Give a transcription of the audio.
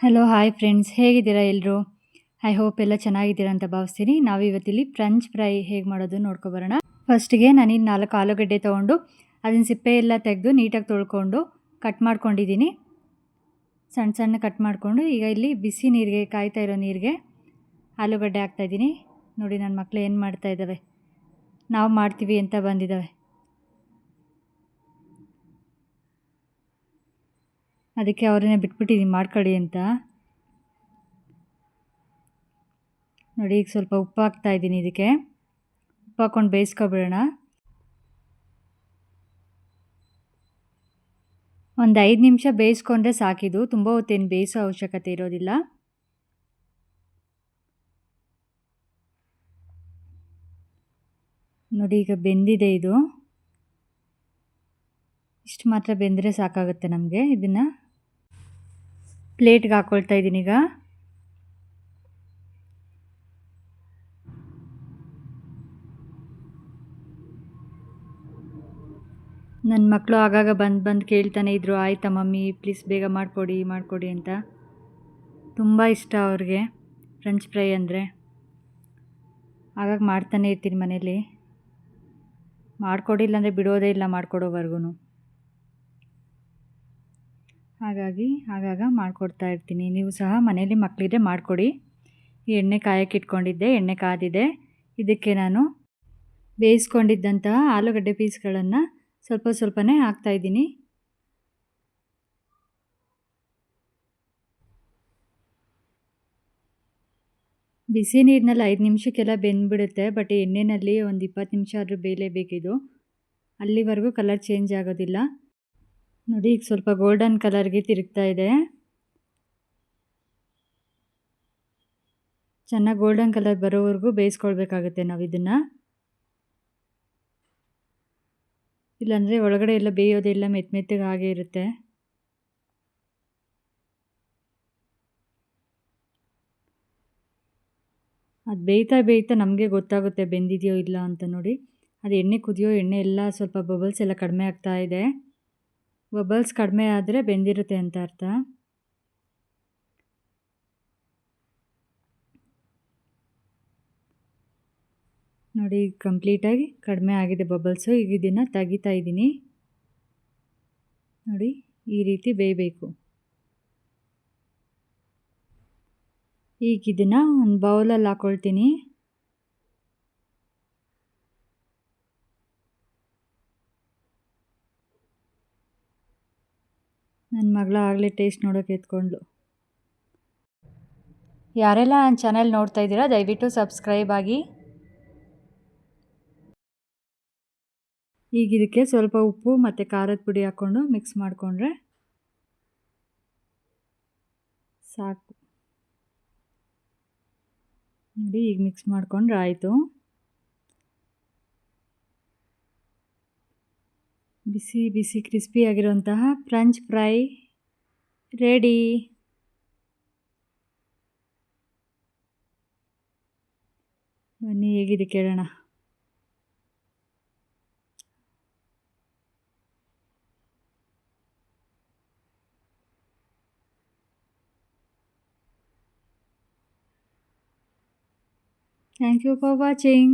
Hello hi friends, ಹೇಗಿದ್ದೀರಾ ಎಲ್ಲರೂ? I hope ಎಲ್ಲ ಚೆನ್ನಾಗಿದ್ದೀರಾ ಅಂತ ಭಾವಿಸ್ತೀನಿ. ನಾವು ಇವತ್ತಿಲ್ಲಿ ಫ್ರೆಂಚ್ ಫ್ರೈ ಹೇಗೆ ಮಾಡೋದು ನೋಡ್ಕೊಬರೋಣ. ಫಸ್ಟಿಗೆ ನಾನಿಲ್ಲಿ 4 ಆಲೂಗಡ್ಡೆ ತೊಗೊಂಡು ಅದನ್ನ ಸಿಪ್ಪೆ ಎಲ್ಲ ತೆಗೆದು ನೀಟಾಗಿ ತೊಳ್ಕೊಂಡು ಕಟ್ ಮಾಡ್ಕೊಂಡಿದ್ದೀನಿ. ಸಣ್ಣ ಸಣ್ಣ ಕಟ್ ಮಾಡಿಕೊಂಡು ಈಗ ಇಲ್ಲಿ ಬಿಸಿ ನೀರಿಗೆ, ಕಾಯ್ತಾ ಇರೋ ನೀರಿಗೆ ಆಲೂಗಡ್ಡೆ ಹಾಕ್ತಾಯಿದ್ದೀನಿ. ನೋಡಿ ನನ್ನ ಮಕ್ಕಳು ಏನು ಮಾಡ್ತಾ ಇದ್ದಾವೆ, ನಾವು ಮಾಡ್ತೀವಿ ಅಂತ ಬಂದಿದ್ದಾವೆ. ಅದಕ್ಕೆ ಅವ್ರನ್ನೇ ಬಿಟ್ಬಿಟ್ಟಿದ್ದೀನಿ ಮಾಡ್ಕೊಳ್ಳಿ ಅಂತ. ನೋಡಿ ಈಗ ಸ್ವಲ್ಪ ಉಪ್ಪು ಹಾಕ್ತಾಯಿದ್ದೀನಿ. ಇದಕ್ಕೆ ಉಪ್ಪು ಹಾಕ್ಕೊಂಡು ಬೇಯಿಸ್ಕೊಬಿಡೋಣ. ಒಂದು 5 ನಿಮಿಷ ಬೇಯಿಸ್ಕೊಂಡ್ರೆ ಸಾಕಿದು, ತುಂಬ ಹೊತ್ತೇನು ಬೇಯಿಸೋ ಅವಶ್ಯಕತೆ ಇರೋದಿಲ್ಲ. ನೋಡಿ ಈಗ ಬೆಂದಿದೆ ಇದು. ಇಷ್ಟು ಮಾತ್ರ ಬೆಂದರೆ ಸಾಕಾಗುತ್ತೆ ನಮಗೆ. ಇದನ್ನು ಪ್ಲೇಟ್ಗೆ ಹಾಕ್ಕೊಳ್ತಾ ಇದ್ದೀನಿ ಈಗ. ನನ್ನ ಮಕ್ಕಳು ಆಗಾಗ ಬಂದು ಕೇಳ್ತಾನೆ ಇದ್ದರು, ಆಯಿತಾ ಮಮ್ಮಿ ಪ್ಲೀಸ್ ಬೇಗ ಮಾಡಿಕೊಡಿ ಅಂತ. ತುಂಬ ಇಷ್ಟ ಅವ್ರಿಗೆ ಫ್ರೆಂಚ್ ಫ್ರೈ ಅಂದರೆ. ಆಗಾಗ ಮಾಡ್ತಾನೆ ಇರ್ತೀನಿ ಮನೇಲಿ. ಮಾಡಿಕೊಡಿಲ್ಲ ಅಂದರೆ ಬಿಡೋದೇ ಇಲ್ಲ ಮಾಡಿಕೊಡೋವರೆಗೂ. ಹಾಗಾಗಿ ಆಗಾಗ ಮಾಡಿಕೊಡ್ತಾ ಇರ್ತೀನಿ. ನೀವು ಸಹ ಮನೇಲಿ ಮಕ್ಕಳಿದ್ರೆ ಮಾಡಿಕೊಡಿ. ಈ ಎಣ್ಣೆ ಕಾಯಕ್ಕೆ ಇಟ್ಕೊಂಡಿದ್ದೆ, ಎಣ್ಣೆ ಕಾದಿದೆ. ಇದಕ್ಕೆ ನಾನು ಬೇಯಿಸ್ಕೊಂಡಿದ್ದಂತಹ ಆಲೂಗಡ್ಡೆ ಪೀಸ್ಗಳನ್ನು ಸ್ವಲ್ಪನೇ ಹಾಕ್ತಾಯಿದ್ದೀನಿ. ಬಿಸಿ ನೀರಿನಲ್ಲಿ 5 ನಿಮಿಷಕ್ಕೆಲ್ಲ ಬೆಂದ್ಬಿಡುತ್ತೆ. ಬಟ್ ಎಣ್ಣೆಯಲ್ಲಿ ಒಂದು 20 ನಿಮಿಷ ಆದರೂ ಬೇಯಲೇಬೇಕಿದು. ಅಲ್ಲಿವರೆಗೂ ಕಲರ್ ಚೇಂಜ್ ಆಗೋದಿಲ್ಲ. ನೋಡಿ ಈಗ ಸ್ವಲ್ಪ ಗೋಲ್ಡನ್ ಕಲರ್ಗೆ ತಿರುಗ್ತಾ ಇದೆ. ಚೆನ್ನಾಗಿ ಗೋಲ್ಡನ್ ಕಲರ್ ಬರೋವರೆಗೂ ಬೇಯಿಸ್ಕೊಳ್ಬೇಕಾಗುತ್ತೆ ನಾವು ಇದನ್ನು. ಇಲ್ಲಾಂದರೆ ಒಳಗಡೆ ಎಲ್ಲ ಬೇಯೋದೆಲ್ಲ ಮೆತ್ತಗೆ ಹಾಗೆ ಇರುತ್ತೆ. ಅದು ಬೇಯ್ತಾ ನಮಗೆ ಗೊತ್ತಾಗುತ್ತೆ ಬೆಂದಿದೆಯೋ ಇಲ್ಲ ಅಂತ. ನೋಡಿ ಅದು ಎಣ್ಣೆ ಕುದಿಯೋ ಎಣ್ಣೆ ಎಲ್ಲ ಸ್ವಲ್ಪ ಬಬಲ್ಸ್ ಎಲ್ಲ ಕಡಿಮೆ ಆಗ್ತಾ ಇದೆ. ಬಬಲ್ಸ್ ಕಡಿಮೆ ಆದರೆ ಬೆಂದಿರುತ್ತೆ ಅಂತ ಅರ್ಥ. ನೋಡಿ ಕಂಪ್ಲೀಟಾಗಿ ಕಡಿಮೆ ಆಗಿದೆ ಬಬಲ್ಸು. ಈಗ ಇದನ್ನು ತೆಗಿತಾ ಇದ್ದೀನಿ. ನೋಡಿ ಈ ರೀತಿ ಬೇಯಬೇಕು. ಈಗ ಇದನ್ನು ಒಂದು ಬೌಲಲ್ಲಿ ಹಾಕ್ಕೊಳ್ತೀನಿ. ನನ್ನ ಮಗಳ ಆಗಲೇ ಟೇಸ್ಟ್ ನೋಡೋಕೆ ಎತ್ಕೊಂಡ್ಳು. ಯಾರೆಲ್ಲ ನನ್ನ ಚಾನೆಲ್ ನೋಡ್ತಾ ಇದ್ದೀರಾ ದಯವಿಟ್ಟು ಸಬ್ಸ್ಕ್ರೈಬ್ ಆಗಿ. ಈಗ ಇದಕ್ಕೆ ಸ್ವಲ್ಪ ಉಪ್ಪು ಮತ್ತು ಖಾರದ ಪುಡಿ ಹಾಕ್ಕೊಂಡು ಮಿಕ್ಸ್ ಮಾಡಿಕೊಂಡ್ರೆ ಸಾಕು. ನೋಡಿ ಈಗ ಮಿಕ್ಸ್ ಮಾಡಿಕೊಂಡ್ರೆ ಆಯಿತು. ಬಿಸಿ ಬಿಸಿ ಕ್ರಿಸ್ಪಿಯಾಗಿರುವಂತಹ ಫ್ರೆಂಚ್ ಫ್ರೈ ರೆಡಿ. ಬನ್ನಿ ಹೇಗಿದೆ ಕೇಳೋಣ. Thank you for watching.